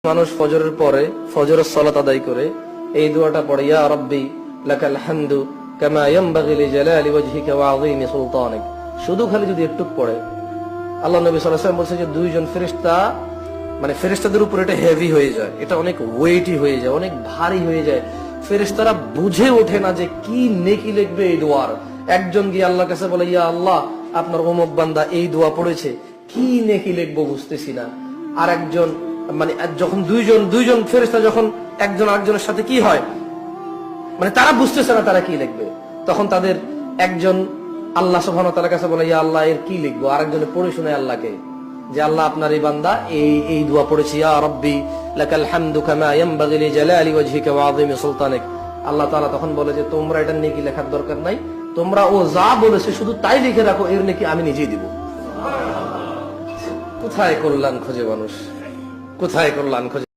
মানুষ ফজরের পরে ফজরের সালাত আদায় করে এই দোয়াটা পড়ে, ইয়া রাব্বি লাকাল হামদু কামা ইয়ানবাগি লিজালালি ওয়াজহিকা ওয়া আযীমি সুলতানিক। শুধু খালি যদি একটু পড়ে, আল্লাহ নবী সাল্লাল্লাহু আলাইহি ওয়াসাল্লাম বলেছে যে দুইজন ফেরেশতা, মানে ফেরেশতাদের উপর এটা হেভি হয়ে যায়, এটা অনেক ওয়েটি হয়ে যায়, অনেক ভারী হয়ে যায়। ফেরেশতারা বুঝে ওঠে না যে কি নেকি লিখবে এই দোয়ার। একজন গিয়ে আল্লাহর কাছে বলে, ইয়া আল্লাহ, আপনার অমুক বান্দা এই দোয়া পড়েছে, কি নেকি লিখবো বুঝতেছি না। আর একজন, মানে যখন দুইজন ফেরেশতা যখন একজন আরেকজনের সাথে কি হয়, মানে তারা বুঝতেছে না তারা কি লিখবে, তখন তাদের একজন আল্লাহ সুবহানাহু ওয়া তাআলার কাছে বলে, ইয়া আল্লাহ, এর কি লিখবো। আরেকজনে পড়ে শোনায় আল্লাহকে যে আল্লাহ, আপনার এই বান্দা এই দোয়া পড়েছে, ইয়া রাব্বি লাকাল হামদু কামা ইয়ানবাগি লিজালালি ওয়াজহিকা ওয়া আযীমি সুলতানিক। আল্লাহ তাআলা তখন বলে যে তোমরা এটা নেকি লেখার দরকার নাই, তোমরা ও যা বলেছে শুধু তাই লিখে রাখো, এর নেকি আমি নিজেই দিব। কোথায় কল্যাণ খোঁজে মানুষ, কোথায় কল্যাণ খোঁজে।